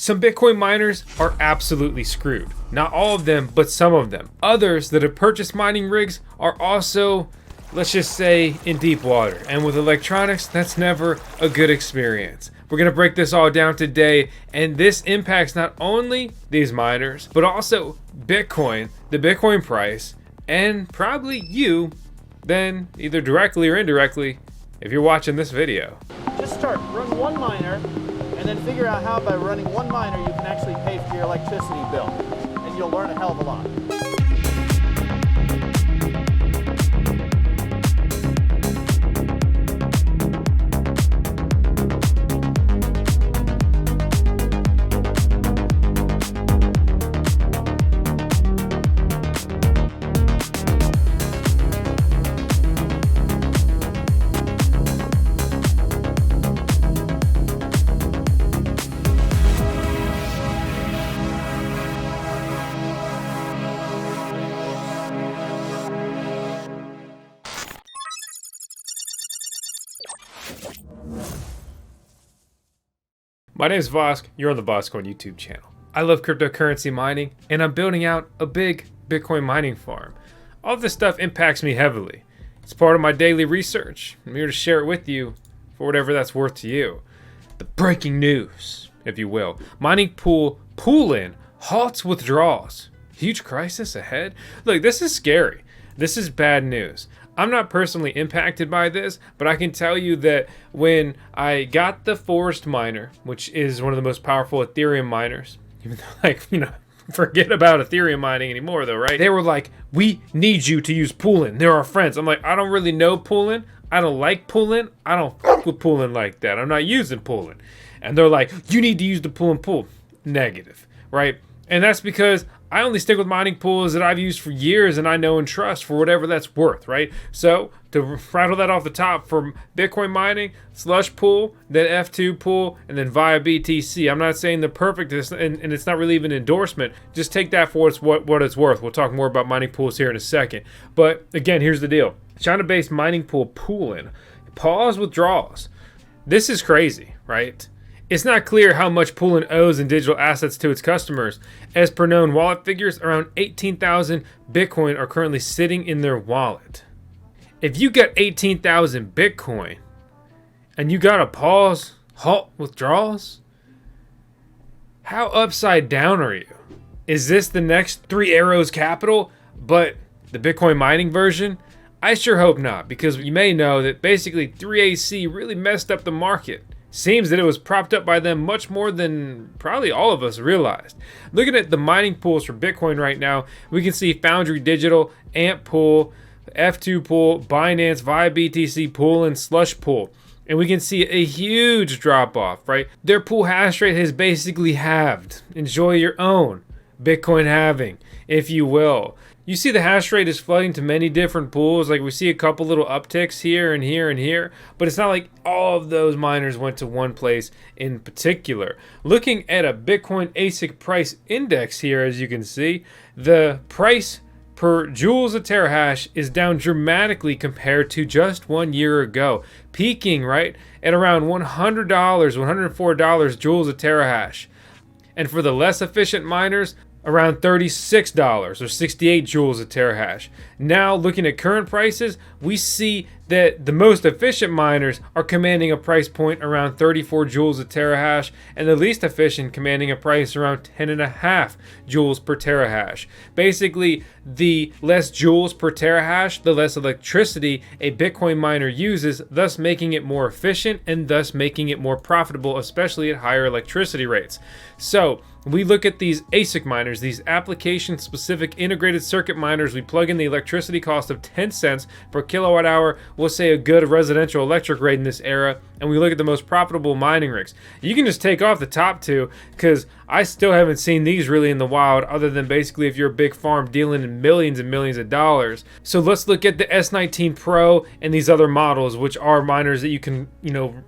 Some Bitcoin miners are absolutely screwed. Not all of them, but some of them. Others that have purchased mining rigs are also, let's just say, in deep water. And with electronics, that's never a good experience. We're gonna break this all down today, and this impacts not only these miners, but also Bitcoin, the Bitcoin price, and probably you, then either directly or indirectly, if you're watching this video. Just run one miner, and then figure out how by running one miner you can actually pay for your electricity bill, and you'll learn a hell of a lot. My name is Vosk, you're on the Voskcoin YouTube channel. I love cryptocurrency mining, and I'm building out a big Bitcoin mining farm. All of this stuff impacts me heavily. It's part of my daily research. I'm here to share it with you for whatever that's worth to you. The breaking news, if you will. Mining pool Poolin halts withdrawals. Huge crisis ahead? Look, this is scary. This is bad news. I'm not personally impacted by this, but I can tell you that when I got the Forest miner, which is one of the most powerful Ethereum miners, even though, forget about Ethereum mining anymore though, right? They were like, we need you to use Poolin. They're our friends. I'm like, I don't really know Poolin. I don't like Poolin. I don't fuck with Poolin like that. I'm not using Poolin. And they're like, you need to use the Poolin pool. Negative, right? And that's because I only stick with mining pools that I've used for years and I know and trust for whatever that's worth, right? So to rattle that off the top, from Bitcoin mining, Slush pool, then F2 pool, and then via BTC. I'm not saying the perfect, and it's not really even an endorsement. Just take that for what it's worth. We'll talk more about mining pools here in a second. But again, here's the deal. China-based mining pool Poolin pause withdrawals. This is crazy, right? It's not clear how much Poolin owes in digital assets to its customers. As per known wallet figures, around 18,000 Bitcoin are currently sitting in their wallet. If you got 18,000 Bitcoin and you got to halt withdrawals, how upside down are you? Is this the next Three Arrows Capital, but the Bitcoin mining version? I sure hope not, because you may know that basically 3AC really messed up the market. Seems that it was propped up by them much more than probably all of us realized. Looking at the mining pools for Bitcoin right now, we can see Foundry Digital, Ant Pool, F2 Pool, Binance, via BTC Pool, and Slush Pool. And we can see a huge drop off, right? Their pool hash rate has basically halved. Enjoy your own Bitcoin halving, if you will. You see the hash rate is flooding to many different pools. Like, we see a couple little upticks here and here and here, but it's not like all of those miners went to one place in particular. Looking at a Bitcoin ASIC price index here, as you can see, the price per joules of terahash is down dramatically compared to just 1 year ago, peaking right at around $100, $104 joules of terahash. And for the less efficient miners, around $36 or 68 joules a terahash. Now, looking at current prices, we see that the most efficient miners are commanding a price point around 34 joules a terahash, and the least efficient commanding a price around 10.5 joules per terahash. Basically, the less joules per terahash, the less electricity a Bitcoin miner uses, thus making it more efficient and thus making it more profitable, especially at higher electricity rates. So we look at these ASIC miners, these application-specific integrated circuit miners. We plug in the electricity cost of 10 cents per kilowatt hour, we'll say a good residential electric rate in this era, and we look at the most profitable mining rigs. You can just take off the top two, because I still haven't seen these really in the wild, other than basically if you're a big farm dealing in millions and millions of dollars. So let's look at the S19 Pro and these other models, which are miners that you can,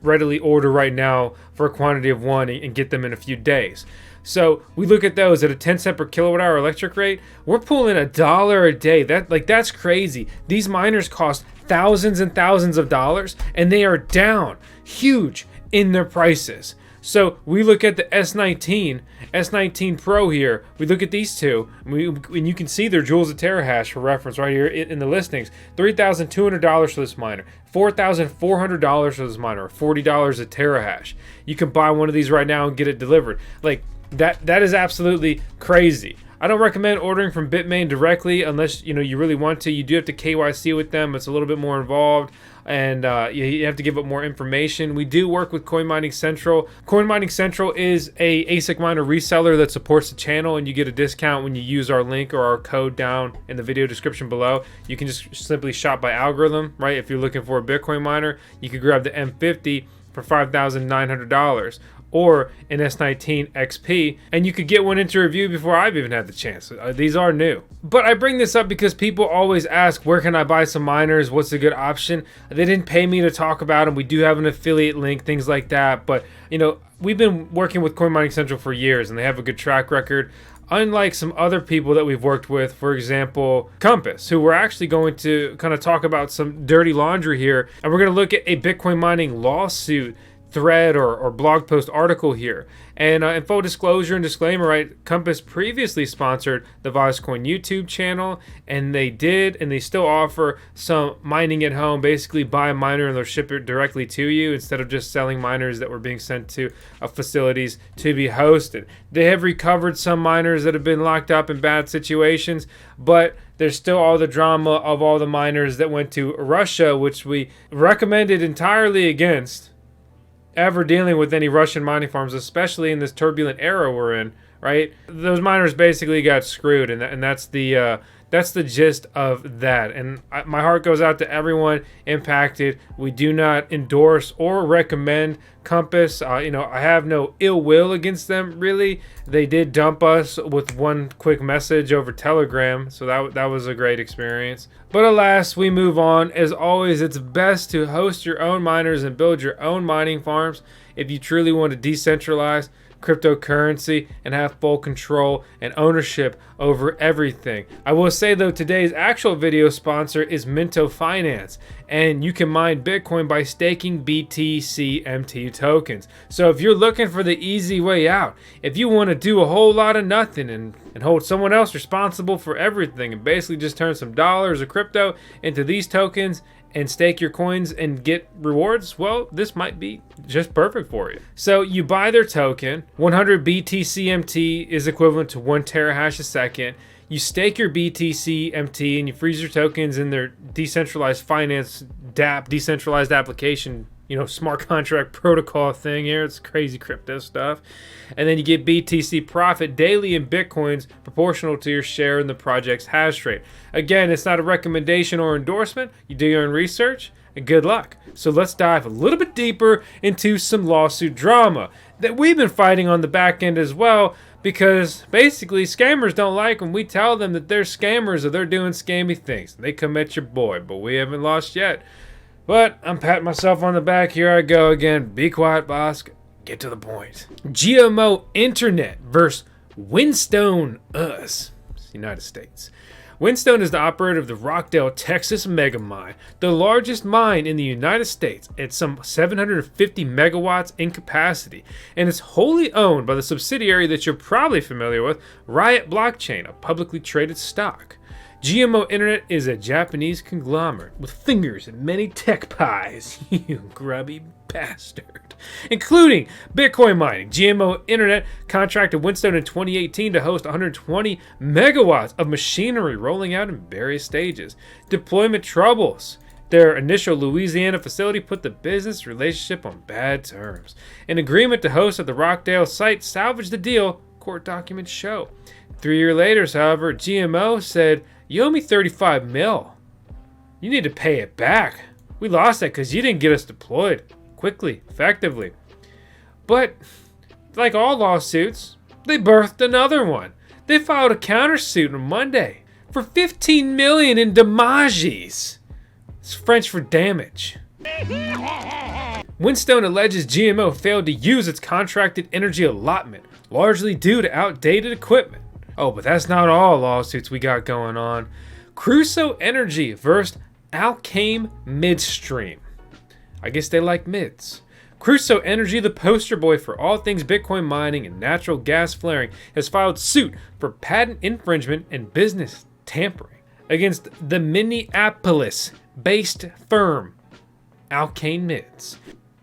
readily order right now for a quantity of one and get them in a few days. So we look at those at a 10 cent per kilowatt hour electric rate. We're pulling $1 a day. That's crazy. These miners cost thousands and thousands of dollars, and they are down huge in their prices. So we look at the S19, S19 Pro here. We look at these two, and you can see their joules of terahash for reference right here in the listings. $3,200 for this miner, $4,400 for this miner, $40 a terahash. You can buy one of these right now and get it delivered. Like that is absolutely crazy. I don't recommend ordering from Bitmain directly unless you really want to. You do have to KYC with them. It's a little bit more involved, and you have to give up more information. We do work with Coin Mining Central. Coin Mining Central is a ASIC miner reseller that supports the channel, and you get a discount when you use our link or our code down in the video description below. You can just simply shop by algorithm, right? If you're looking for a Bitcoin miner, you could grab the M50 for $5,900. Or an S19 XP, and you could get one into review before I've even had the chance. These are new. But I bring this up because people always ask, where can I buy some miners? What's a good option? They didn't pay me to talk about them. We do have an affiliate link, things like that. But, we've been working with Coin Mining Central for years, and they have a good track record. Unlike some other people that we've worked with, for example, Compass, who we're actually going to kind of talk about some dirty laundry here. And we're going to look at a Bitcoin mining lawsuit thread or blog post article here. And in full disclosure and disclaimer, right, Compass previously sponsored the Voskcoin YouTube channel, and they still offer some mining at home. Basically buy a miner and they'll ship it directly to you instead of just selling miners that were being sent to facilities to be hosted. They have recovered some miners that have been locked up in bad situations, but there's still all the drama of all the miners that went to Russia, which we recommended entirely against ever dealing with any Russian mining farms, especially in this turbulent era we're in, right? Those miners basically got screwed, and that's the gist of that. And my heart goes out to everyone impacted. We do not endorse or recommend Compass. I have no ill will against them, really. They did dump us with one quick message over Telegram, so that was a great experience. But alas, we move on. As always, it's best to host your own miners and build your own mining farms if you truly want to decentralize cryptocurrency and have full control and ownership over everything. I will say though, today's actual video sponsor is Minto Finance, and you can mine Bitcoin by staking BTC MT tokens. So if you're looking for the easy way out, if you want to do a whole lot of nothing and hold someone else responsible for everything and basically just turn some dollars of crypto into these tokens and stake your coins and get rewards, well, this might be just perfect for you. So you buy their token. 100 BTC MT is equivalent to 1 terahash a second. You stake your BTC MT and you freeze your tokens in their decentralized finance DApp, decentralized application, smart contract protocol thing here. It's crazy crypto stuff. And then you get BTC profit daily in Bitcoins proportional to your share in the project's hash rate. Again, it's not a recommendation or endorsement. You do your own research and good luck. So let's dive a little bit deeper into some lawsuit drama that we've been fighting on the back end as well, because basically scammers don't like when we tell them that they're scammers or they're doing scammy things. They come at your boy, but we haven't lost yet. But I'm patting myself on the back. Here I go again. Be quiet, boss. Get to the point. GMO Internet versus Whinstone US, United States. Whinstone is the operator of the Rockdale, Texas mega mine, the largest mine in the United States at some 750 megawatts in capacity, and it's wholly owned by the subsidiary that you're probably familiar with, Riot Blockchain, a publicly traded stock. GMO Internet is a Japanese conglomerate with fingers in many tech pies, you grubby bastard, including Bitcoin mining. GMO Internet contracted Whinstone in 2018 to host 120 megawatts of machinery rolling out in various stages. Deployment troubles. Their initial Louisiana facility put the business relationship on bad terms. An agreement to host at the Rockdale site salvaged the deal, court documents show. 3 years later, however, GMO said, "You owe me 35 mil. You need to pay it back. We lost that because you didn't get us deployed quickly, effectively." But like all lawsuits, they birthed another one. They filed a countersuit on Monday for 15 million in damages. It's French for damage. Whinstone alleges GMO failed to use its contracted energy allotment, largely due to outdated equipment. Oh, but that's not all lawsuits we got going on. Crusoe Energy versus Alkane Midstream. I guess they like mids. Crusoe Energy, the poster boy for all things Bitcoin mining and natural gas flaring, has filed suit for patent infringement and business tampering against the Minneapolis-based firm Alkane Mids.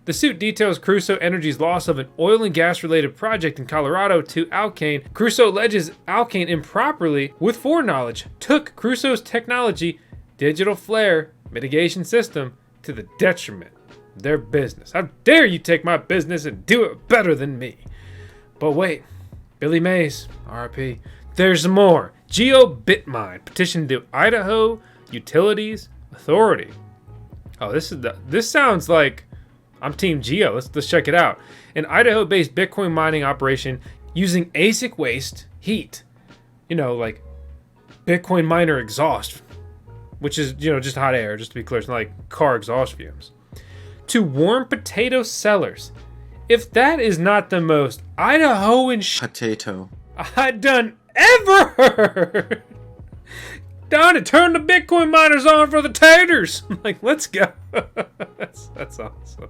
The suit details Crusoe Energy's loss of an oil and gas related project in Colorado to Alkane. Crusoe alleges Alkane improperly, with foreknowledge, took Crusoe's technology, digital flare mitigation system, to the detriment of their business. How dare you take my business and do it better than me? But wait, Billy Mays, RIP. There's more. GeoBitmine petitioned the Idaho Utilities Authority. Oh, this sounds like I'm Team Geo. Let's check it out. An Idaho-based Bitcoin mining operation using ASIC waste heat. You know, like Bitcoin miner exhaust, which is, you know, just hot air, just to be clear. It's not like car exhaust fumes. To warm potato sellers. If that is not the most Idahoan potato I done ever heard. Down to turn the Bitcoin miners on for the taters. Like, let's go. That's awesome.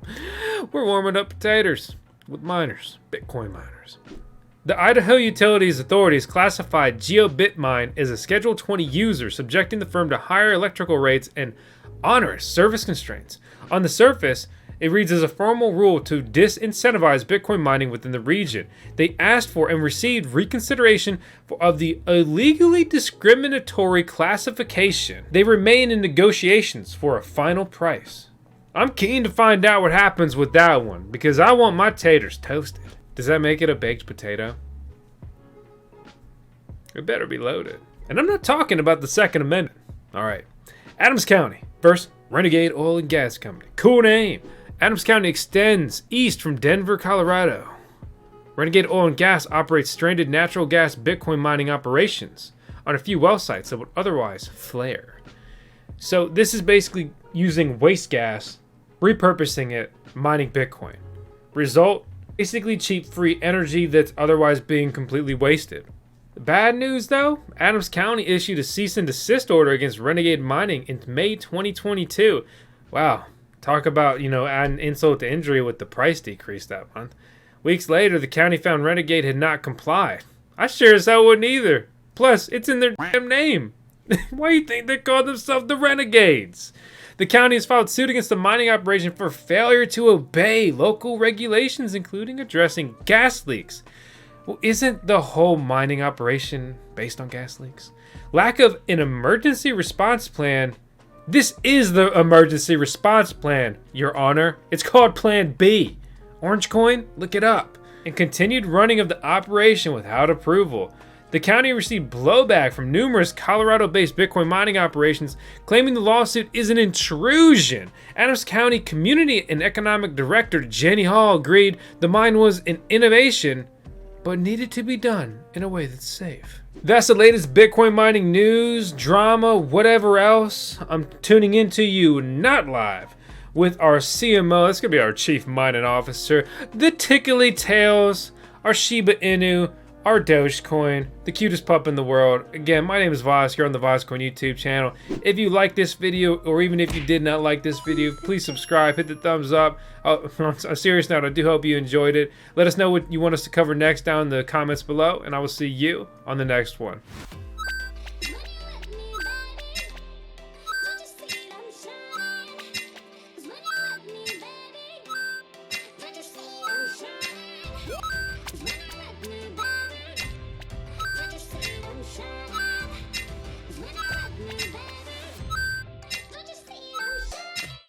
We're warming up potatoes with miners, Bitcoin miners. The Idaho Utilities Authorities classified GeoBitmine as a Schedule 20 user, subjecting the firm to higher electrical rates and onerous service constraints. On the surface, it reads as a formal rule to disincentivize Bitcoin mining within the region. They asked for and received reconsideration of the illegally discriminatory classification. They remain in negotiations for a final price. I'm keen to find out what happens with that one, because I want my taters toasted. Does that make it a baked potato? It better be loaded. And I'm not talking about the Second Amendment. All right. Adams County versus Renegade Oil and Gas Company. Cool name. Adams County extends east from Denver, Colorado. Renegade Oil and Gas operates stranded natural gas Bitcoin mining operations on a few well sites that would otherwise flare. So this is basically using waste gas, repurposing it, mining Bitcoin. Result, basically cheap free energy that's otherwise being completely wasted. The bad news though, Adams County issued a cease and desist order against Renegade Mining in May 2022. Wow. Talk about, adding insult to injury with the price decrease that month. Weeks later, the county found Renegade had not complied. I sure as hell wouldn't either. Plus, it's in their damn name. Why do you think they call themselves the Renegades? The county has filed suit against the mining operation for failure to obey local regulations, including addressing gas leaks. Well, isn't the whole mining operation based on gas leaks? Lack of an emergency response plan. This is the emergency response plan, Your Honor. It's called Plan B. Orange Coin, look it up. And continued running of the operation without approval. The county received blowback from numerous Colorado-based Bitcoin mining operations, claiming the lawsuit is an intrusion. Adams County Community and Economic Director Jenny Hall agreed the mine was an innovation, but needed to be done in a way that's safe. That's the latest Bitcoin mining news, drama, whatever else. I'm tuning into you not live with our CMO. That's going to be our Chief Mining Officer. The Tickly Tails, our Shiba Inu, our Dogecoin, the cutest pup in the world. Again, my name is Vosk. You're on the Voskcoin YouTube channel. If you like this video, or even if you did not like this video, please subscribe, hit the thumbs up. On a serious note, I do hope you enjoyed it. Let us know what you want us to cover next down in the comments below, and I will see you on the next one.